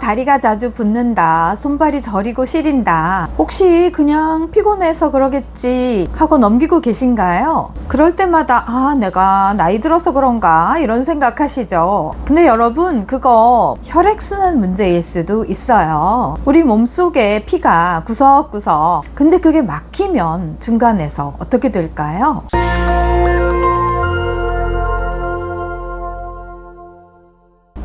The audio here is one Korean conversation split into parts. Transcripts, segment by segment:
다리가 자주 붓는다, 손발이 저리고 시린다, 혹시 그냥 피곤해서 그러겠지 하고 넘기고 계신가요? 그럴 때마다 내가 나이 들어서 그런가 이런 생각하시죠. 근데 여러분, 그거 혈액순환 문제일 수도 있어요. 우리 몸속에 피가 구석구석, 근데 그게 막히면 중간에서 어떻게 될까요?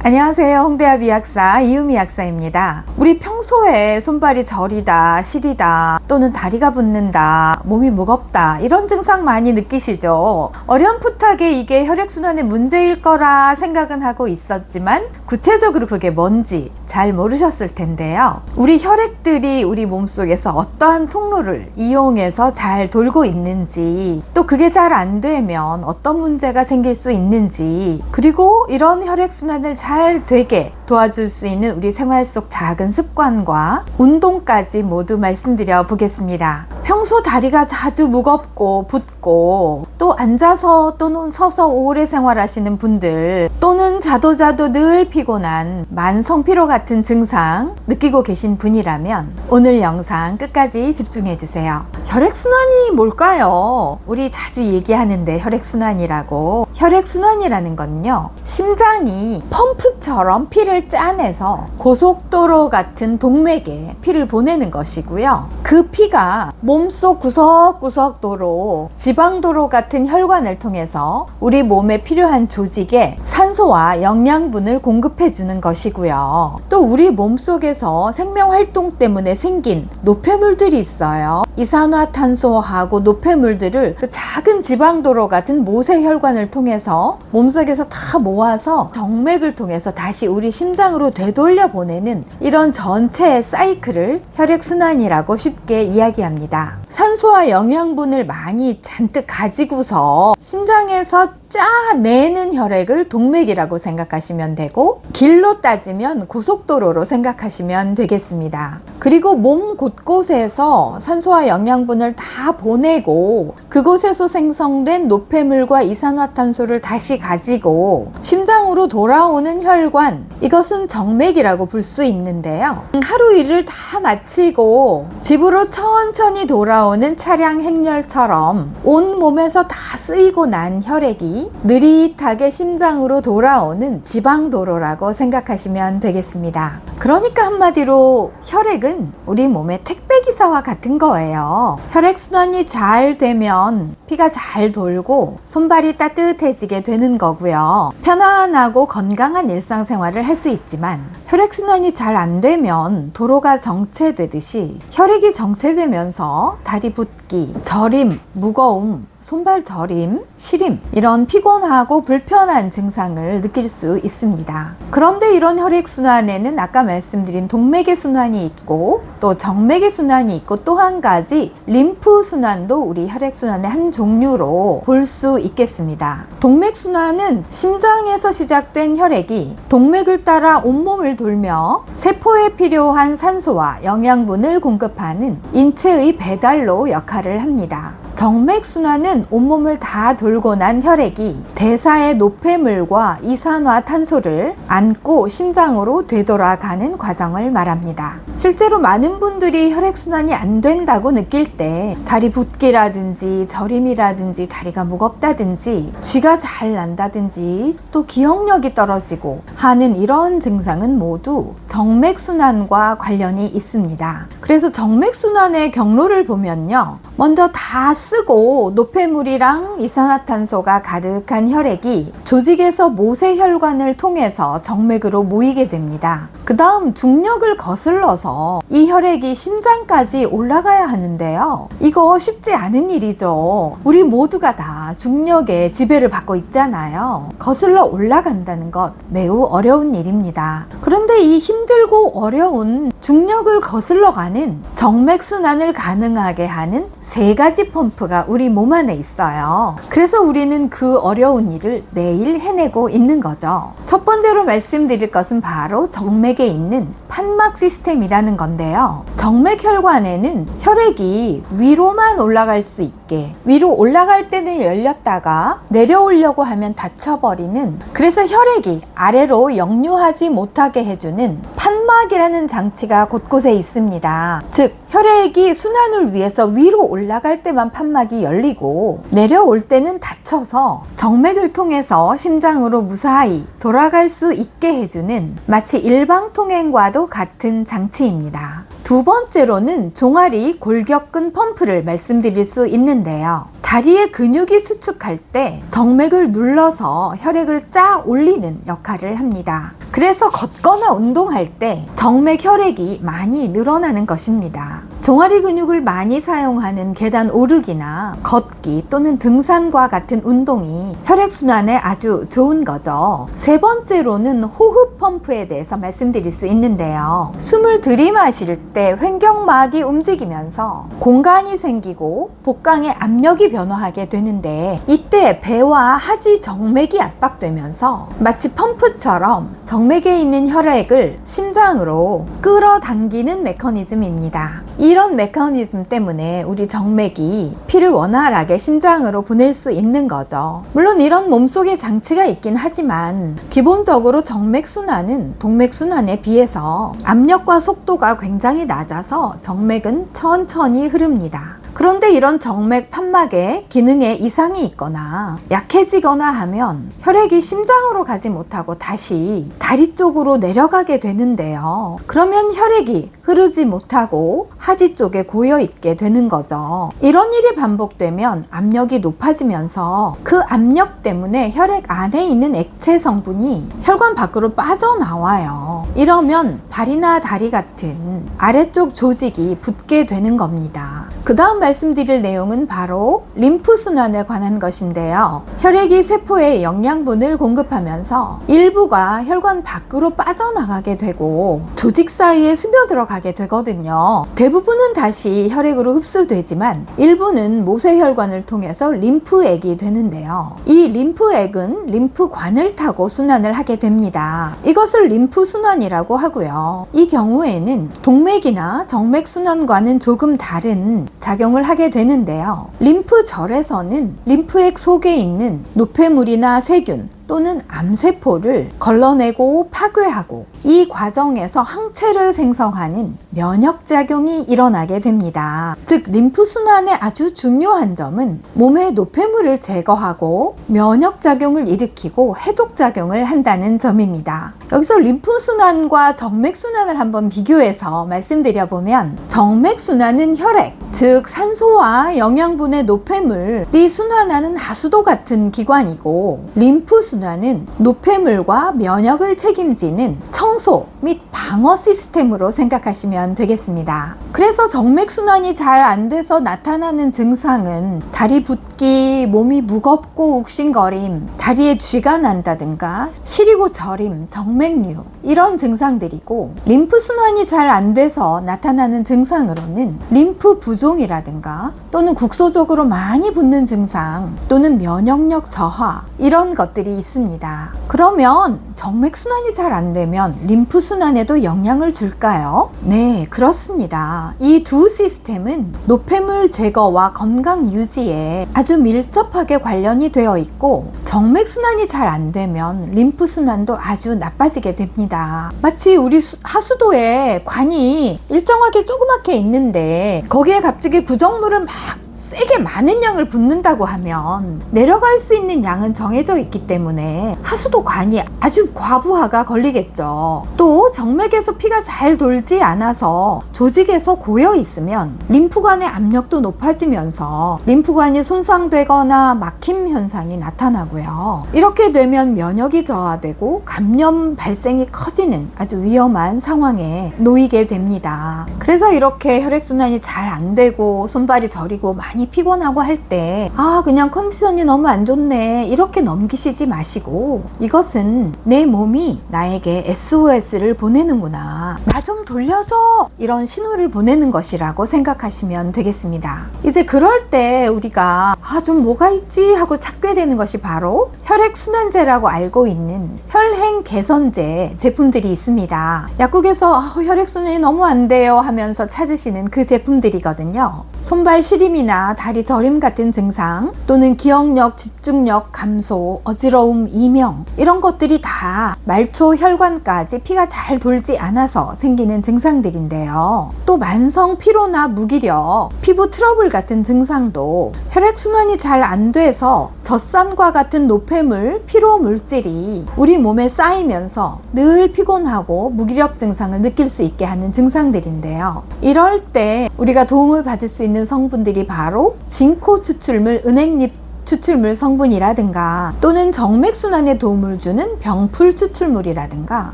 안녕하세요. 홍대합 의학사 이유미 약사입니다. 우리 평소에 손발이 저리다, 시리다, 또는 다리가 붓는다, 몸이 무겁다 이런 증상 많이 느끼시죠? 어렴풋하게 이게 혈액순환의 문제일 거라 생각은 하고 있었지만 구체적으로 그게 뭔지 잘 모르셨을 텐데요. 우리 혈액들이 우리 몸속에서 어떠한 통로를 이용해서 잘 돌고 있는지, 또 그게 잘 안 되면 어떤 문제가 생길 수 있는지, 그리고 이런 혈액순환을 잘 되게 도와줄 수 있는 우리 생활 속 작은 습관과 운동까지 모두 말씀드려 보겠습니다. 평소 다리가 자주 무겁고 붓고, 또 앉아서 또는 서서 오래 생활하시는 분들, 또는 자도 늘 피곤한 만성 피로 같은 증상 느끼고 계신 분이라면 오늘 영상 끝까지 집중해 주세요. 혈액순환이 뭘까요? 우리 자주 얘기하는데 혈액순환이라고. 혈액순환이라는 건요, 심장이 펌프처럼 피를 짜내서 고속도로 같은 동맥에 피를 보내는 것이고요. 그 피가 몸속 구석구석 도로, 지방도로 같은 혈관을 통해서 우리 몸에 필요한 조직에 산소와 영양분을 공급해 주는 것이고요. 또 우리 몸속에서 생명활동 때문에 생긴 노폐물들이 있어요. 이산화탄소하고 노폐물들을 그 작은 지방도로 같은 모세혈관을 통해서 몸속에서 다 모아서 정맥을 통해서 다시 우리 심장으로 되돌려 보내는 이런 전체의 사이클을 혈액순환이라고 쉽게 이야기합니다. 산소와 영양분을 많이 잔뜩 가지고서 심장에서 짜내는 혈액을 동맥이라고 생각하시면 되고, 길로 따지면 고속도로로 생각하시면 되겠습니다. 그리고 몸 곳곳에서 산소와 영양분을 다 보내고, 그곳에서 생성된 노폐물과 이산화탄소를 다시 가지고 심장으로 돌아오는 혈관, 이것은 정맥이라고 볼 수 있는데요. 하루 일을 다 마치고 집으로 천천히 돌아오는 차량 행렬처럼 온 몸에서 다 쓰이고 난 혈액이 느릿하게 심장으로 돌아오는 지방도로라고 생각하시면 되겠습니다. 그러니까 한마디로 혈액은 우리 몸의 택배기사와 같은 거예요. 혈액순환이 잘 되면 피가 잘 돌고 손발이 따뜻해지게 되는 거고요. 편안하고 건강한 일상생활을 할 수 있지만, 혈액순환이 잘 안 되면 도로가 정체되듯이 혈액이 정체되면서 다리 붓기, 저림, 무거움, 손발 저림, 시림, 이런 피곤하고 불편한 증상을 느낄 수 있습니다. 그런데 이런 혈액순환에는 아까 말씀드린 동맥의 순환이 있고, 또 정맥의 순환이 있고, 또 한 가지 림프순환도 우리 혈액순환의 한 종류로 볼 수 있겠습니다. 동맥순환은 심장에서 시작된 혈액이 동맥을 따라 온몸을 돌며 세포에 필요한 산소와 영양분을 공급하는 인체의 배달로 역할을 합니다. 정맥순환은 온몸을 다 돌고 난 혈액이 대사의 노폐물과 이산화탄소를 안고 심장으로 되돌아가는 과정을 말합니다. 실제로 많은 분들이 혈액순환이 안 된다고 느낄 때 다리 붓기라든지 저림이라든지 다리가 무겁다든지 쥐가 잘 난다든지 또 기억력이 떨어지고 하는 이런 증상은 모두 정맥순환과 관련이 있습니다. 그래서 정맥순환의 경로를 보면요, 먼저 다 쓰고 노폐물이랑 이산화탄소가 가득한 혈액이 조직에서 모세혈관을 통해서 정맥으로 모이게 됩니다. 그 다음 중력을 거슬러서 이 혈액이 심장까지 올라가야 하는데요, 이거 쉽지 않은 일이죠. 우리 모두가 다 중력의 지배를 받고 있잖아요. 거슬러 올라간다는 것 매우 어려운 일입니다. 그런데 이 힘들고 어려운 중력을 거슬러 가는 정맥순환을 가능하게 하는 세 가지 펌프 펌프가 우리 몸 안에 있어요. 그래서 우리는 그 어려운 일을 매일 해내고 있는 거죠. 첫 번째로 말씀드릴 것은 바로 정맥에 있는 판막 시스템이라는 건데요. 정맥 혈관에는 혈액이 위로만 올라갈 수 있게, 위로 올라갈 때는 열렸다가 내려오려고 하면 닫혀버리는, 그래서 혈액이 아래로 역류하지 못하게 해주는 판막이라는 장치가 곳곳에 있습니다. 즉 혈액이 순환을 위해서 위로 올라갈 때만 판막이 열리고 내려올 때는 닫혀서 정맥을 통해서 심장으로 무사히 돌아갈 수 있게 해주는, 마치 일방통행과도 같은 장치입니다. 두 번째로는 종아리 골격근 펌프를 말씀드릴 수 있는데요. 다리의 근육이 수축할 때 정맥을 눌러서 혈액을 쫙 올리는 역할을 합니다. 그래서 걷거나 운동할 때 정맥 혈액이 많이 늘어나는 것입니다. 종아리 근육을 많이 사용하는 계단 오르기나 걷기 또는 등산과 같은 운동이 혈액순환에 아주 좋은 거죠. 세 번째로는 호흡 펌프에 대해서 말씀드릴 수 있는데요. 숨을 들이마실 때 횡격막이 움직이면서 공간이 생기고 복강의 압력이 변화하게 되는데, 이때 배와 하지 정맥이 압박되면서 마치 펌프처럼 정맥에 있는 혈액을 심장으로 끌어당기는 메커니즘입니다. 이런 메커니즘 때문에 우리 정맥이 피를 원활하게 심장으로 보낼 수 있는 거죠. 물론 이런 몸속에 장치가 있긴 하지만 기본적으로 정맥순환은 동맥순환에 비해서 압력과 속도가 굉장히 낮아서 정맥은 천천히 흐릅니다. 그런데 이런 정맥 판막에 기능에 이상이 있거나 약해지거나 하면 혈액이 심장으로 가지 못하고 다시 다리 쪽으로 내려가게 되는데요. 그러면 혈액이 흐르지 못하고 하지 쪽에 고여 있게 되는 거죠. 이런 일이 반복되면 압력이 높아지면서 그 압력 때문에 혈액 안에 있는 액체 성분이 혈관 밖으로 빠져나와요. 이러면 발이나 다리 같은 아래쪽 조직이 붓게 되는 겁니다. 그 다음 말씀드릴 내용은 바로 림프순환에 관한 것인데요. 혈액이 세포에 영양분을 공급하면서 일부가 혈관 밖으로 빠져나가게 되고 조직 사이에 스며들어 가게 되거든요. 대부분은 다시 혈액으로 흡수되지만 일부는 모세혈관을 통해서 림프액이 되는데요. 이 림프액은 림프관을 타고 순환을 하게 됩니다. 이것을 림프순환이라고 하고요. 이 경우에는 동맥이나 정맥순환과는 조금 다른 작용을 하게 되는데요. 림프절에서는 림프액 속에 있는 노폐물이나 세균 또는 암세포를 걸러내고 파괴하고, 이 과정에서 항체를 생성하는 면역작용이 일어나게 됩니다. 즉 림프순환의 아주 중요한 점은 몸의 노폐물을 제거하고 면역작용을 일으키고 해독작용을 한다는 점입니다. 여기서 림프순환과 정맥순환을 한번 비교해서 말씀드려보면, 정맥순환은 혈액, 즉 산소와 영양분의 노폐물이 순환하는 하수도 같은 기관이고, 림프순환은 노폐물과 면역을 책임지는 청소 및 방어 시스템으로 생각하시면 되겠습니다. 그래서 정맥순환이 잘 안 돼서 나타나는 증상은 다리 붓기, 몸이 무겁고 욱신거림, 다리에 쥐가 난다든가 시리고 저림, 정맥류, 이런 증상들이고, 림프순환이 잘 안 돼서 나타나는 증상으로는 림프 부종이라든가 또는 국소적으로 많이 붓는 증상 또는 면역력 저하, 이런 것들이 있습니다. 그러면 정맥순환이 잘 안 되면 림프순환에도 영향을 줄까요? 네, 그렇습니다. 이 두 시스템은 노폐물 제거와 건강 유지에 아주 밀접하게 관련이 되어 있고, 정맥순환이 잘 안 되면 림프순환도 아주 나빠지게 됩니다. 마치 우리 하수도에 관이 일정하게 조그맣게 있는데 거기에 갑자기 구정물을 막 세게 많은 양을 붓는다고 하면 내려갈 수 있는 양은 정해져 있기 때문에 하수도관이 아주 과부하가 걸리겠죠. 또 정맥에서 피가 잘 돌지 않아서 조직에서 고여 있으면 림프관의 압력도 높아지면서 림프관이 손상되거나 막힘 현상이 나타나고요. 이렇게 되면 면역이 저하되고 감염 발생이 커지는 아주 위험한 상황에 놓이게 됩니다. 그래서 이렇게 혈액순환이 잘 안 되고 손발이 저리고 많이 많이 피곤하고 할 때 그냥 컨디션이 너무 안 좋네 이렇게 넘기시지 마시고, 이것은 내 몸이 나에게 SOS를 보내는구나, 나 좀 돌려줘, 이런 신호를 보내는 것이라고 생각하시면 되겠습니다. 이제 그럴 때 우리가 좀 뭐가 있지 하고 찾게 되는 것이 바로 혈액순환제라고 알고 있는 혈행 개선제 제품들이 있습니다. 약국에서 혈액순환이 너무 안 돼요 하면서 찾으시는 그 제품들이거든요. 손발 시림이나 다리 저림 같은 증상, 또는 기억력, 집중력 감소, 어지러움, 이명, 이런 것들이 다 말초 혈관까지 피가 잘 돌지 않아서 생기는 증상들인데요. 또 만성 피로나 무기력, 피부 트러블 같은 증상도 혈액순환이 잘 안 돼서 젖산과 같은 노폐물, 피로 물질이 우리 몸에 쌓이면서 늘 피곤하고 무기력 증상을 느낄 수 있게 하는 증상들인데요. 이럴 때 우리가 도움을 받을 수 있는 성분들이 바로 진코 추출물, 은행잎 추출물 성분이라든가, 또는 정맥순환에 도움을 주는 병풀 추출물이라든가,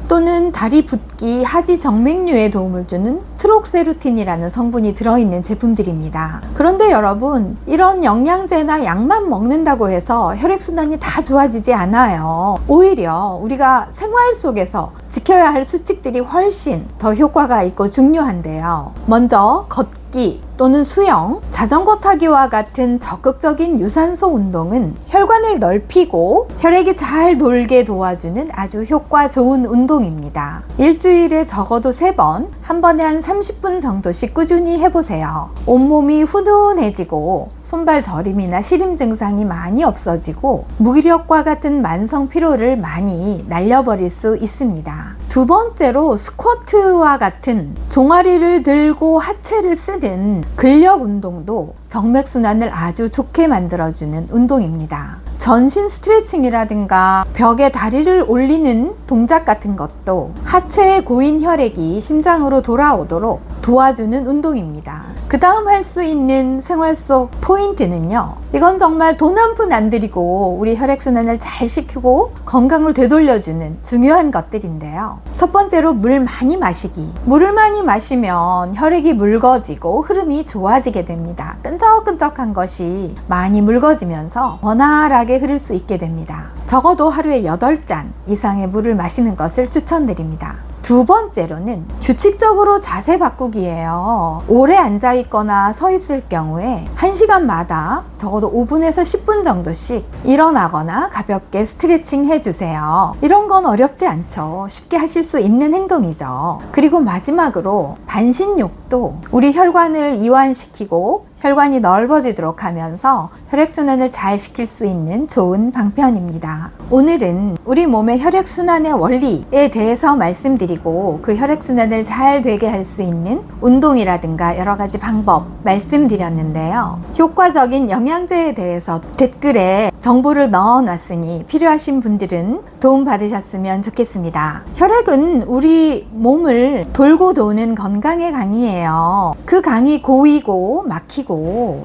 또는 다리 붓기, 하지 정맥류에 도움을 주는 트록세루틴이라는 성분이 들어있는 제품들입니다. 그런데 여러분, 이런 영양제나 약만 먹는다고 해서 혈액순환이 다 좋아지지 않아요. 오히려 우리가 생활 속에서 지켜야 할 수칙들이 훨씬 더 효과가 있고 중요한데요. 먼저 걷기 또는 수영, 자전거 타기와 같은 적극적인 유산소 운동은 혈관을 넓히고 혈액이 잘 돌게 도와주는 아주 효과 좋은 운동입니다. 일주일에 적어도 3번, 한 번에 한 30분 정도씩 꾸준히 해보세요. 온몸이 후둔해지고 손발 저림이나 시림 증상이 많이 없어지고 무기력과 같은 만성 피로를 많이 날려버릴 수 있습니다. 두 번째로 스쿼트와 같은 종아리를 들고 하체를 쓰는 근력 운동도 정맥순환을 아주 좋게 만들어주는 운동입니다. 전신 스트레칭이라든가 벽에 다리를 올리는 동작 같은 것도 하체의 고인 혈액이 심장으로 돌아오도록 도와주는 운동입니다. 그 다음 할 수 있는 생활 속 포인트는요, 이건 정말 돈 한 푼 안 들이고 우리 혈액순환을 잘 시키고 건강을 되돌려주는 중요한 것들인데요. 첫 번째로 물 많이 마시기. 물을 많이 마시면 혈액이 묽어지고 흐름이 좋아지게 됩니다. 끈적끈적한 것이 많이 묽어지면서 원활하게 흐를 수 있게 됩니다. 적어도 하루에 8잔 이상의 물을 마시는 것을 추천드립니다. 두 번째로는 규칙적으로 자세 바꾸기예요. 오래 앉아 있거나 서 있을 경우에 1시간마다 적어도 5분에서 10분 정도씩 일어나거나 가볍게 스트레칭 해주세요. 이런 건 어렵지 않죠. 쉽게 하실 수 있는 행동이죠. 그리고 마지막으로 반신욕도 우리 혈관을 이완시키고 혈관이 넓어지도록 하면서 혈액순환을 잘 시킬 수 있는 좋은 방편입니다. 오늘은 우리 몸의 혈액순환의 원리에 대해서 말씀드리고, 그 혈액순환을 잘 되게 할 수 있는 운동이라든가 여러 가지 방법 말씀드렸는데요. 효과적인 영양제에 대해서 댓글에 정보를 넣어놨으니 필요하신 분들은 도움 받으셨으면 좋겠습니다. 혈액은 우리 몸을 돌고 도는 건강의 강이에요. 그 강이 고이고 막히고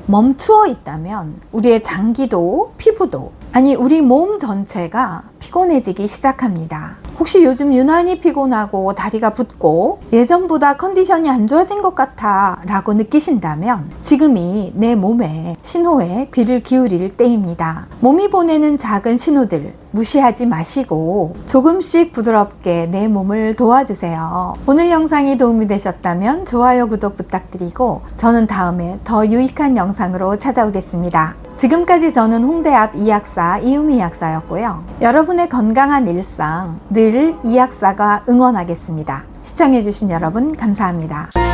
멈추어 있다면 우리의 장기도 피부도, 아니 우리 몸 전체가 피곤해지기 시작합니다. 혹시 요즘 유난히 피곤하고 다리가 붓고 예전보다 컨디션이 안 좋아진 것 같아 라고 느끼신다면 지금이 내 몸의 신호에 귀를 기울일 때입니다. 몸이 보내는 작은 신호들 무시하지 마시고 조금씩 부드럽게 내 몸을 도와주세요. 오늘 영상이 도움이 되셨다면 좋아요, 구독 부탁드리고 저는 다음에 더 유익한 영상으로 찾아오겠습니다. 지금까지 저는 홍대 앞 이약사 이유미 약사였고요. 여러분의 건강한 일상 늘 이약사가 응원하겠습니다. 시청해주신 여러분 감사합니다.